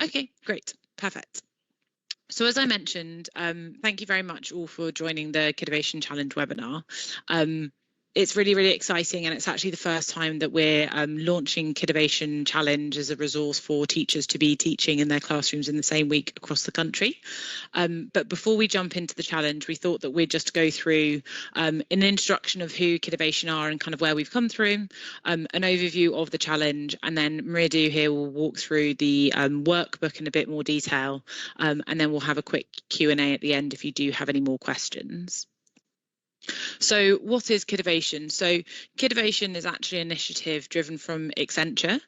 Okay, great, perfect. So as I mentioned, thank you very much all for joining the Kidovation Challenge webinar. It's really, really exciting, and it's actually the first time that we're launching Kidovation Challenge as a resource for teachers to be teaching in their classrooms in the same week across the country. But before we jump into the challenge, we thought that we'd just go through an introduction of who Kidovation are and kind of where we've come through, an overview of the challenge, and then Mridu here will walk through the workbook in a bit more detail, and then we'll have a quick Q&A at the end if you do have any more questions. So what is Kidovation? So Kidovation is actually an initiative driven from Accenture.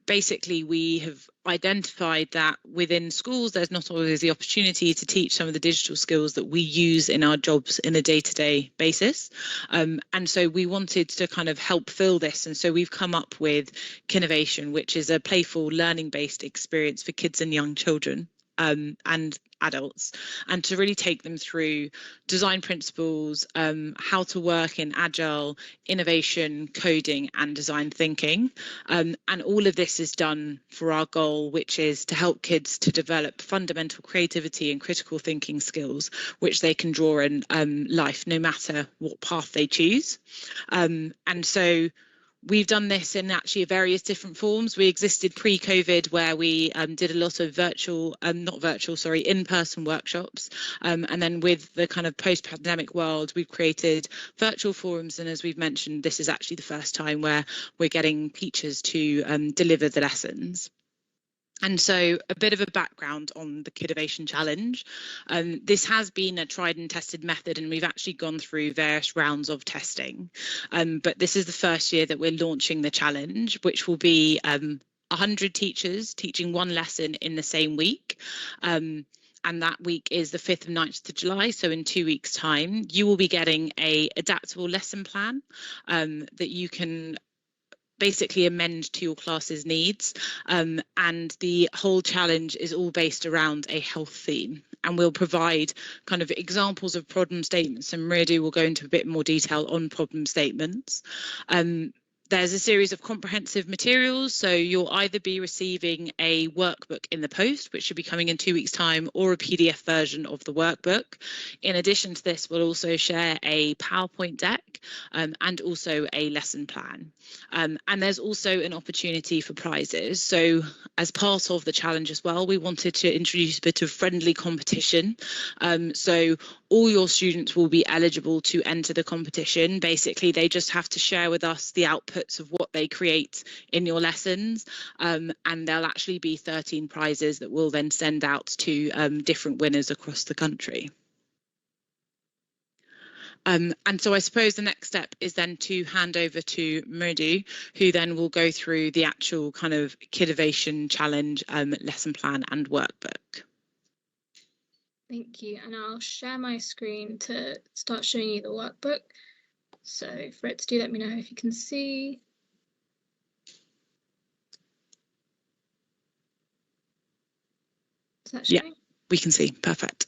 Basically, we have identified that within schools, there's not always the opportunity to teach some of the digital skills that we use in our jobs in a day-to-day basis. And so we wanted to kind of help fill this. And so we've come up with Kidovation, which is a playful learning-based experience for kids and young children and adults, and to really take them through design principles, how to work in agile, innovation, coding and design thinking. And all of this is done for our goal, which is to help kids to develop fundamental creativity and critical thinking skills, which they can draw in life, no matter what path they choose. And so we've done this in actually various different forms. We existed pre-COVID, where we did a lot of in-person workshops. And then with the kind of post-pandemic world, we've created virtual forums. And as we've mentioned, this is actually the first time where we're getting teachers to deliver the lessons. And so a bit of a background on the Kidovation Challenge. This has been a tried and tested method, and we've actually gone through various rounds of testing. But this is the first year that we're launching the challenge, which will be 100 teachers teaching one lesson in the same week. And that week is the 5th and 9th of July. So in 2 weeks' time, you will be getting an adaptable lesson plan that you can basically amend to your class's needs, and the whole challenge is all based around a health theme, and we'll provide kind of examples of problem statements, and Mridu will go into a bit more detail on problem statements. There's a series of comprehensive materials, so you'll either be receiving a workbook in the post, which should be coming in 2 weeks' time, or a PDF version of the workbook. In addition to this, we'll also share a PowerPoint deck and also a lesson plan. And there's also an opportunity for prizes. So as part of the challenge as well, we wanted to introduce a bit of friendly competition. So all your students will be eligible to enter the competition. Basically, they just have to share with us the outputs of what they create in your lessons, and there'll actually be 13 prizes that we'll then send out to different winners across the country. And so I suppose the next step is then to hand over to Mridu, who then will go through the actual kind of Kidovation Challenge lesson plan and workbook. Thank you, and I'll share my screen to start showing you the workbook. So for it to do, let me know if you can see. Is that showing? Yeah, we can see, perfect.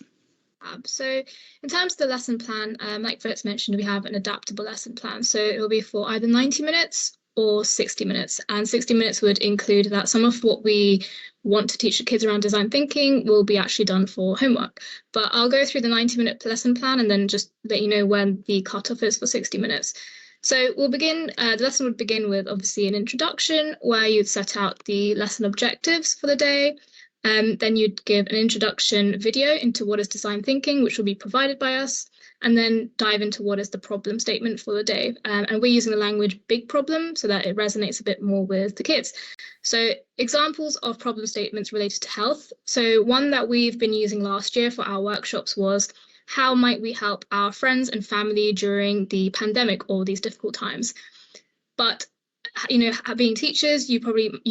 So in terms of the lesson plan, like Fritz mentioned, we have an adaptable lesson plan. So it will be for either 90 minutes or 60 minutes. And 60 minutes would include that some of what we want to teach the kids around design thinking will be actually done for homework. But I'll go through the 90-minute lesson plan and then just let you know when the cutoff is for 60 minutes. So we'll begin, the lesson would begin with obviously an introduction where you'd set out the lesson objectives for the day. Then you'd give an introduction video into what is design thinking, which will be provided by us, and then dive into what is the problem statement for the day. And we're using the language big problem so that it resonates a bit more with the kids. So examples of problem statements related to health. So one that we've been using last year for our workshops was, how might we help our friends and family during the pandemic or these difficult times? But, you know, being teachers, you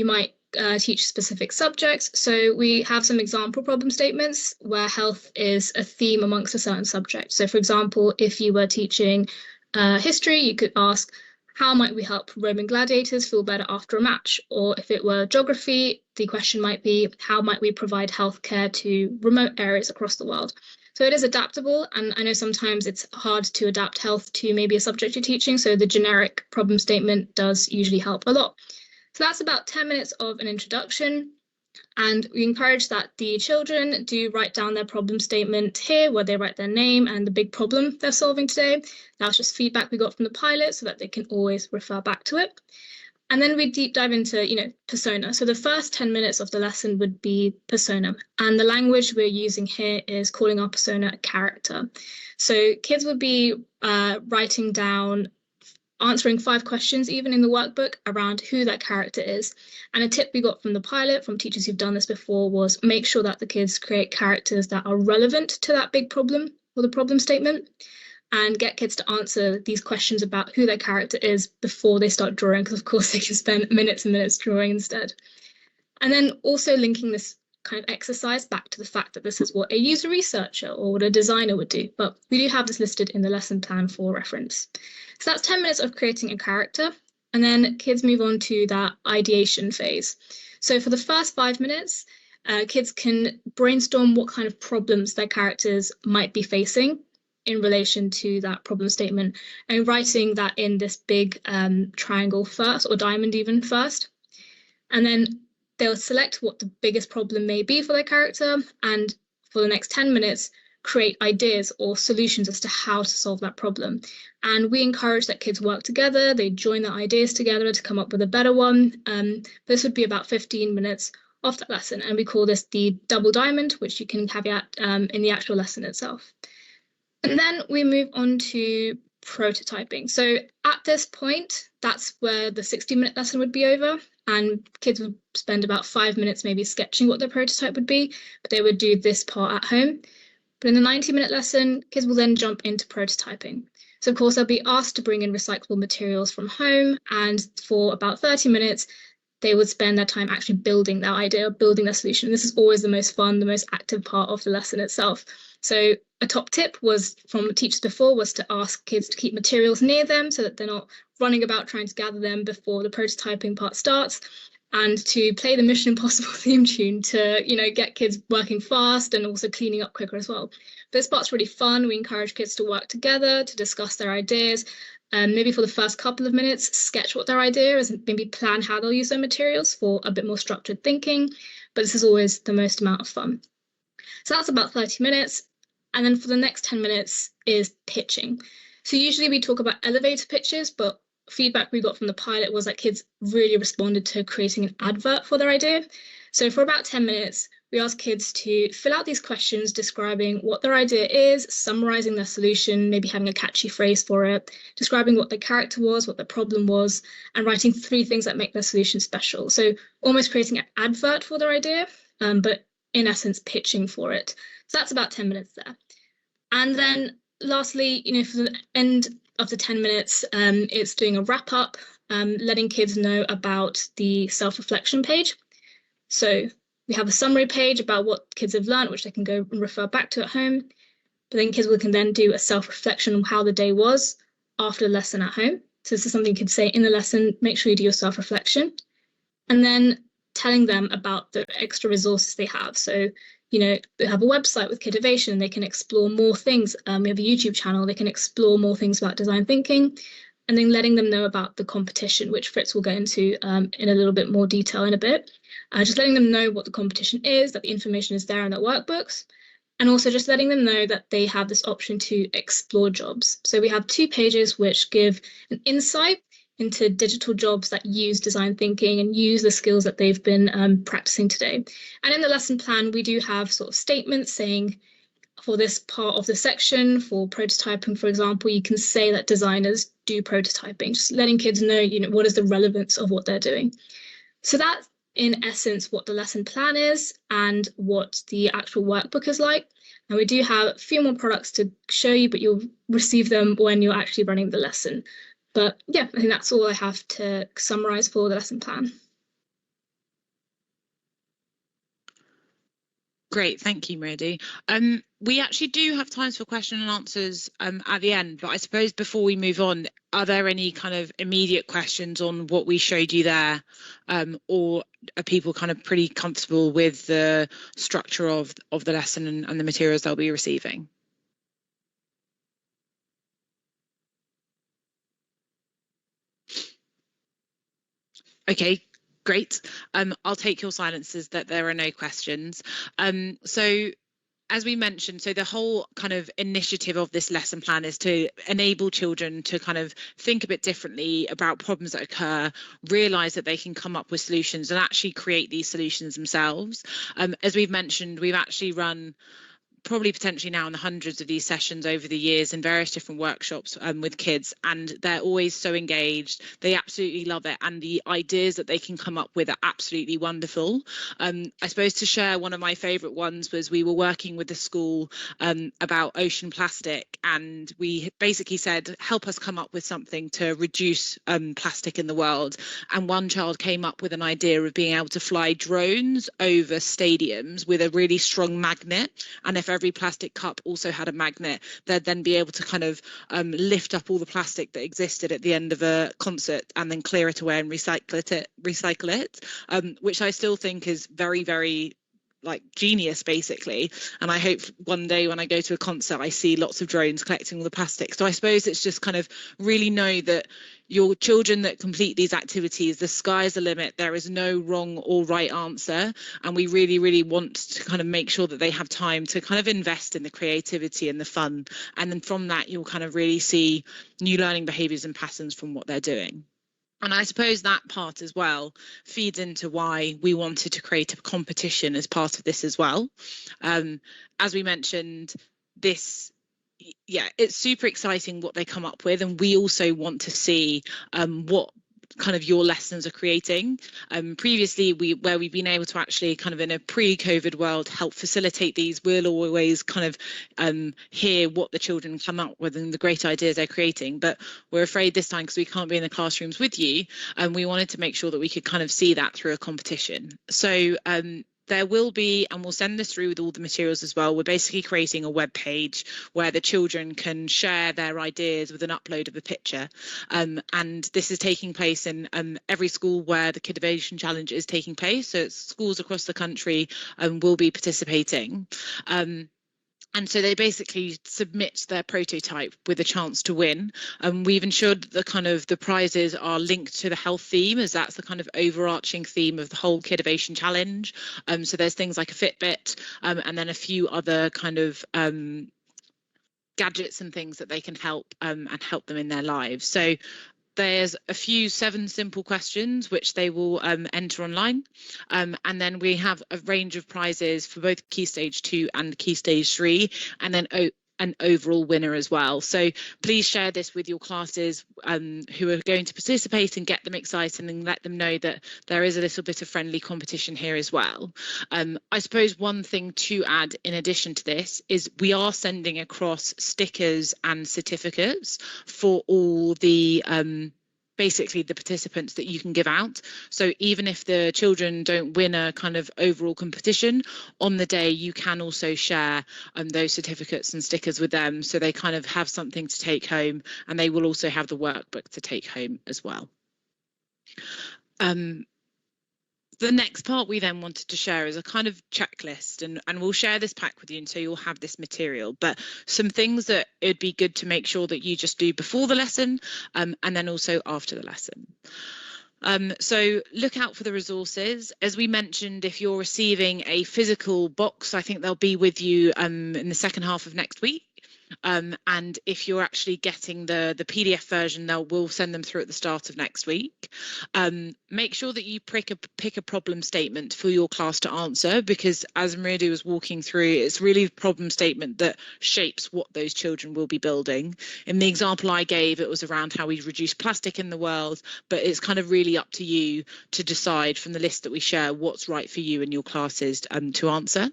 might teach specific subjects. So we have some example problem statements where health is a theme amongst a certain subject. So for example, if you were teaching history, you could ask, how might we help Roman gladiators feel better after a match? Or if it were geography, the question might be, how might we provide healthcare to remote areas across the world? So it is adaptable, and I know sometimes it's hard to adapt health to maybe a subject you're teaching, so the generic problem statement does usually help a lot. So that's about 10 minutes of an introduction. And we encourage that the children do write down their problem statement here, where they write their name and the big problem they're solving today. That's just feedback we got from the pilot so that they can always refer back to it. And then we deep dive into, persona. So the first 10 minutes of the lesson would be persona. And the language we're using here is calling our persona a character. So kids would be writing down, answering 5 questions, even in the workbook, around who that character is. And a tip we got from the pilot, from teachers who've done this before, was make sure that the kids create characters that are relevant to that big problem or the problem statement, and get kids to answer these questions about who their character is before they start drawing, because of course they can spend minutes and minutes drawing instead. And then also linking this kind of exercise back to the fact that this is what a user researcher or what a designer would do, but we do have this listed in the lesson plan for reference. So that's 10 minutes of creating a character, and then kids move on to that ideation phase. So for the first 5 minutes, kids can brainstorm what kind of problems their characters might be facing in relation to that problem statement, and writing that in this big triangle first, or diamond even first. And then they'll select what the biggest problem may be for their character, and for the next 10 minutes, create ideas or solutions as to how to solve that problem. And we encourage that kids work together, they join their ideas together to come up with a better one. This would be about 15 minutes of that lesson, and we call this the double diamond, which you can caveat in the actual lesson itself. And then we move on to prototyping. So at this point, that's where the 60-minute lesson would be over, and kids would spend about 5 minutes maybe sketching what their prototype would be, but they would do this part at home. But in the 90-minute lesson, kids will then jump into prototyping. So of course, they'll be asked to bring in recyclable materials from home, and for about 30 minutes, they would spend their time actually building their idea, building their solution. This is always the most fun, the most active part of the lesson itself. So a top tip was from teachers before was to ask kids to keep materials near them so that they're not running about trying to gather them before the prototyping part starts, and to play the Mission Impossible theme tune to, get kids working fast and also cleaning up quicker as well. This part's really fun. We encourage kids to work together, to discuss their ideas. Maybe for the first couple of minutes, sketch what their idea is and maybe plan how they'll use their materials for a bit more structured thinking. But this is always the most amount of fun. So that's about 30 minutes. And then for the next 10 minutes is pitching. So usually we talk about elevator pitches, but feedback we got from the pilot was that kids really responded to creating an advert for their idea. So for about 10 minutes, we asked kids to fill out these questions describing what their idea is, summarizing their solution, maybe having a catchy phrase for it, describing what their character was, what their problem was, and writing 3 things that make their solution special. So almost creating an advert for their idea, but in essence, pitching for it. So that's about 10 minutes there. And then lastly, for the end of the 10 minutes, it's doing a wrap up, letting kids know about the self-reflection page. So we have a summary page about what kids have learned, which they can go and refer back to at home. But then kids can then do a self-reflection on how the day was after the lesson at home. So this is something you could say in the lesson, make sure you do your self-reflection. And then telling them about the extra resources they have. So, they have a website with Kidovation, they can explore more things. We have a YouTube channel, they can explore more things about design thinking. And then letting them know about the competition, which Fritz will go into in a little bit more detail in a bit. Just letting them know what the competition is, that the information is there in their workbooks, and also just letting them know that they have this option to explore jobs. So we have 2 pages which give an insight into digital jobs that use design thinking and use the skills that they've been practicing today. And in the lesson plan, we do have sort of statements saying, for this part of the section, for prototyping, for example, you can say that designers do prototyping, just letting kids know, what is the relevance of what they're doing. So that's, in essence, what the lesson plan is and what the actual workbook is like. And we do have a few more products to show you, but you'll receive them when you're actually running the lesson. But yeah, I think that's all I have to summarize for the lesson plan. Great, thank you, Mary. We actually do have times for question and answers at the end, but I suppose before we move on, are there any kind of immediate questions on what we showed you there, or are people kind of pretty comfortable with the structure of the lesson and the materials they'll be receiving? Okay, Great. I'll take your silences that there are no questions. So as we mentioned, so the whole kind of initiative of this lesson plan is to enable children to kind of think a bit differently about problems that occur, realise that they can come up with solutions and actually create these solutions themselves. As we've mentioned, we've actually run probably potentially now in the hundreds of these sessions over the years in various different workshops with kids, and they're always so engaged. They absolutely love it, and the ideas that they can come up with are absolutely wonderful. I suppose to share one of my favourite ones was we were working with the school about ocean plastic, and we basically said, help us come up with something to reduce plastic in the world. And one child came up with an idea of being able to fly drones over stadiums with a really strong magnet, and if every plastic cup also had a magnet, they'd then be able to kind of lift up all the plastic that existed at the end of a concert and then clear it away and recycle it, which I still think is very, very like genius basically. And I hope one day when I go to a concert I see lots of drones collecting all the plastic. So I suppose it's just kind of really know that your children that complete these activities, the sky's the limit. There is no wrong or right answer, and we really, really want to kind of make sure that they have time to kind of invest in the creativity and the fun, and then from that you'll kind of really see new learning behaviours and patterns from what they're doing. And I suppose that part as well feeds into why we wanted to create a competition as part of this as well. As we mentioned, it's super exciting what they come up with, and we also want to see what kind of your lessons are creating. Previously, where we've been able to actually kind of in a pre-COVID world help facilitate these, we'll always kind of hear what the children come up with and the great ideas they're creating. But we're afraid this time, because we can't be in the classrooms with you, and we wanted to make sure that we could kind of see that through a competition. So there will be, and we'll send this through with all the materials as well, we're basically creating a web page where the children can share their ideas with an upload of a picture. And this is taking place in every school where the Kidovation Challenge is taking place. So it's schools across the country will be participating. And so they basically submit their prototype with a chance to win. We've ensured that the prizes are linked to the health theme, as that's the kind of overarching theme of the whole Kidovation Challenge. So there's things like a Fitbit, and then a few other kind of gadgets and things that they can help and help them in their lives. So there's a few 7 simple questions which they will enter online, and then we have a range of prizes for both Key Stage 2 and Key Stage 3, and then an overall winner as well. So please share this with your classes who are going to participate, and get them excited and let them know that there is a little bit of friendly competition here as well. I suppose one thing to add in addition to this is we are sending across stickers and certificates for all the basically the participants that you can give out. So even if the children don't win a kind of overall competition, on the day you can also share those certificates and stickers with them, so they kind of have something to take home, and they will also have the workbook to take home as well. The next part we then wanted to share is a kind of checklist, and we'll share this pack with you, and so you'll have this material, but some things that it'd be good to make sure that you just do before the lesson, and then also after the lesson. So look out for the resources. As we mentioned, if you're receiving a physical box, I think they'll be with you in the second half of next week. And if you're actually getting the PDF version, we'll send them through at the start of next week. Make sure that you pick a problem statement for your class to answer, because as Meridia was walking through, it's really the problem statement that shapes what those children will be building. In the example I gave, it was around how we reduce plastic in the world, but it's kind of really up to you to decide from the list that we share what's right for you and your classes to answer.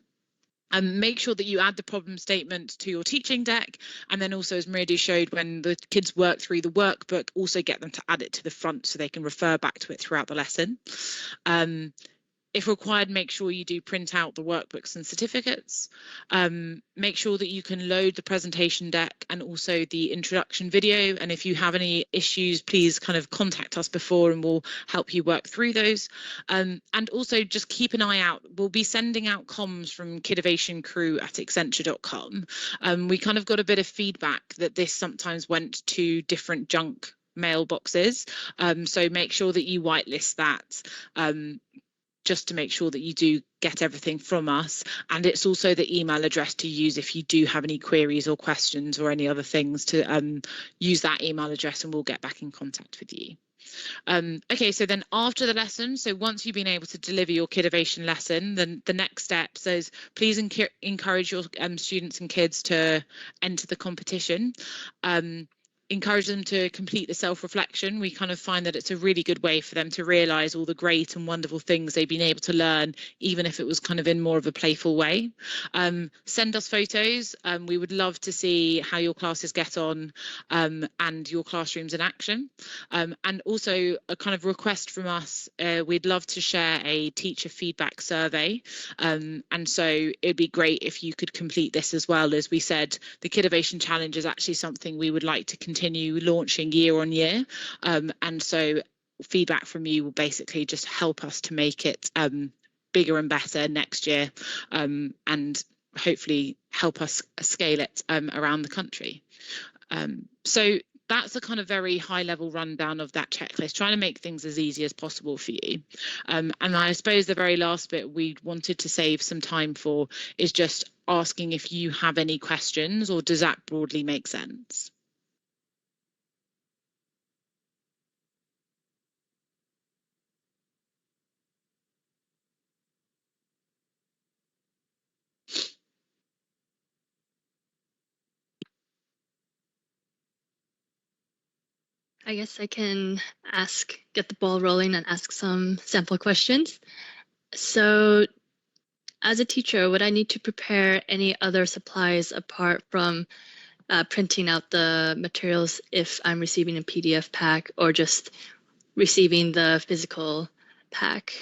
Make sure that you add the problem statement to your teaching deck, and then also, as Meridia showed, when the kids work through the workbook, also get them to add it to the front so they can refer back to it throughout the lesson. If required, make sure you do print out the workbooks and certificates. Make sure that you can load the presentation deck and also the introduction video. And if you have any issues, please kind of contact us before and we'll help you work through those. And also just keep an eye out. We'll be sending out comms from Kidovation crew at Accenture.com. We kind of got a bit of feedback that this sometimes went to different junk mailboxes. So make sure that you whitelist that, just to make sure that you do get everything from us. And it's also the email address to use if you do have any queries or questions or any other things, to use that email address and we'll get back in contact with you. Okay, so then after the lesson, so once you've been able to deliver your Kidovation lesson, then the next step is please encourage your students and kids to enter the competition. Encourage them to complete the self-reflection. We kind of find that it's a really good way for them to realise all the great and wonderful things they've been able to learn, even if it was kind of in more of a playful way. Send us photos. We would love to see how your classes get on, and your classrooms in action. And also a kind of request from us, we'd love to share a teacher feedback survey. And so it'd be great if you could complete this as well. As we said, the Kidovation Challenge is actually something we would like to continue launching year on year, and so feedback from you will basically just help us to make it bigger and better next year, and hopefully help us scale it around the country. So that's a kind of very high level rundown of that checklist, trying to make things as easy as possible for you. And I suppose the very last bit we wanted to save some time for is just asking if you have any questions, or does that broadly make sense? I guess I can get the ball rolling and ask some sample questions. So as a teacher, would I need to prepare any other supplies apart from printing out the materials if I'm receiving a PDF pack, or just receiving the physical pack?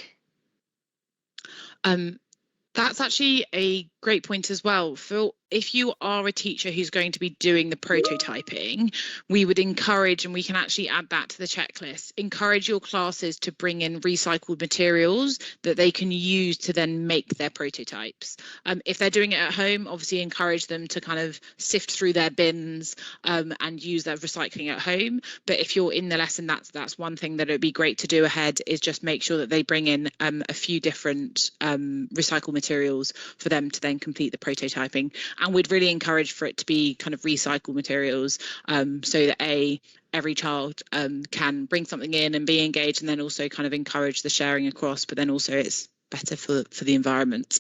That's actually a great point as well. Phil, if you are a teacher who's going to be doing the prototyping, we would encourage, and we can actually add that to the checklist, encourage your classes to bring in recycled materials that they can use to then make their prototypes. If they're doing it at home, obviously encourage them to kind of sift through their bins and use their recycling at home. But if you're in the lesson, that's one thing that it would be great to do ahead, is just make sure that they bring in a few different recycled materials for them to then complete the prototyping. And we'd really encourage for it to be kind of recycled materials, so that every child can bring something in and be engaged, and then also kind of encourage the sharing across, but then also it's better for the environment.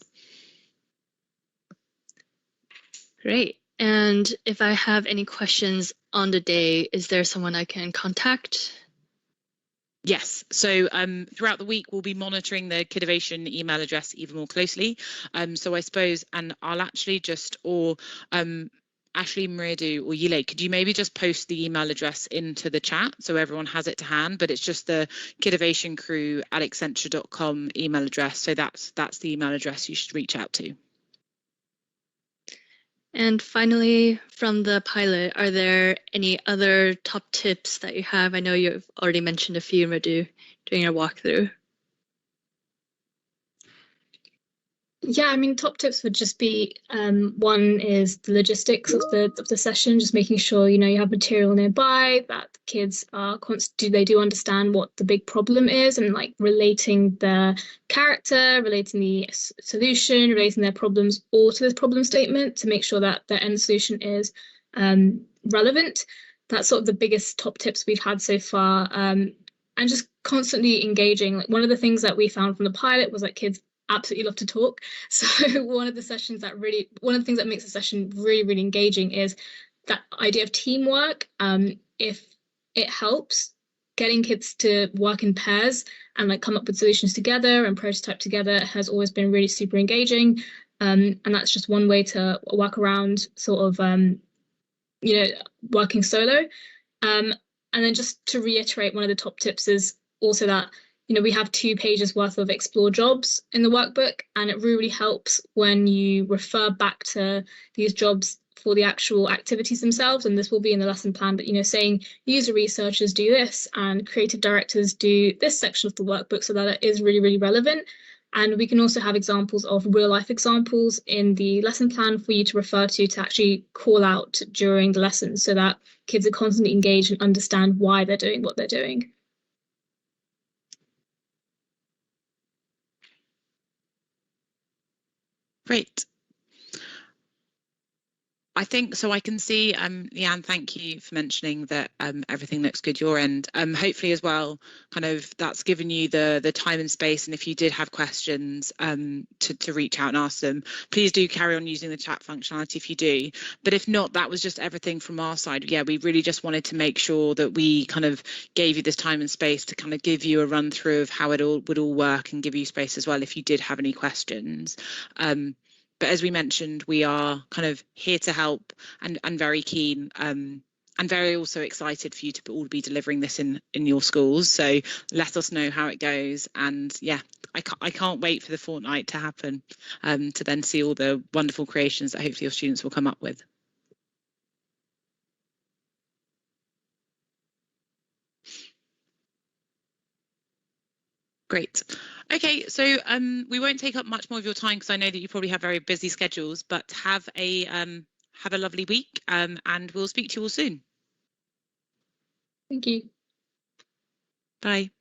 Great. And if I have any questions on the day, is there someone I can contact? Yes, so throughout the week we'll be monitoring the Kidovation email address even more closely. So I suppose, and I'll actually just, or Ashley, Mridu, or Yile, could you maybe just post the email address into the chat so everyone has it to hand? But it's just the kidovationcrew@accenture.com email address. So that's the email address you should reach out to. And finally, from the pilot, are there any other top tips that you have? I know you've already mentioned a few, Madhu, during your walkthrough. Yeah, I mean, top tips would just be, one is the logistics of the session, just making sure, you have material nearby, that the kids are they do understand what the big problem is, and like relating the character, relating the solution, relating their problems all to this problem statement to make sure that the end solution is relevant. That's sort of the biggest top tips we've had so far. And just constantly engaging. Like, one of the things that we found from the pilot was that kids absolutely love to talk. So one of the things that makes a session really, really engaging is that idea of teamwork. If it helps, getting kids to work in pairs and like come up with solutions together and prototype together has always been really super engaging. And that's just one way to work around sort of working solo. And then just to reiterate, one of the top tips is also that we have 2 pages worth of explore jobs in the workbook, and it really helps when you refer back to these jobs for the actual activities themselves. And this will be in the lesson plan, but saying user researchers do this and creative directors do this section of the workbook, so that it is really, really relevant. And we can also have examples of real life examples in the lesson plan for you to refer to actually call out during the lesson, so that kids are constantly engaged and understand why they're doing what they're doing. Great. I think so. I can see, Leanne, thank you for mentioning that everything looks good your end. Hopefully as well, kind of that's given you the time and space. And if you did have questions to reach out and ask them, please do carry on using the chat functionality if you do. But if not, that was just everything from our side. Yeah, we really just wanted to make sure that we kind of gave you this time and space to kind of give you a run through of how it all would all work, and give you space as well if you did have any questions. But as we mentioned, we are kind of here to help, and very keen, and very also excited for you to all be delivering this in your schools. So let us know how it goes. And yeah, I can't wait for the fortnight to happen, to then see all the wonderful creations that hopefully your students will come up with. Great. Okay, so we won't take up much more of your time, because I know that you probably have very busy schedules, but have a lovely week, and we'll speak to you all soon. Thank you. Bye.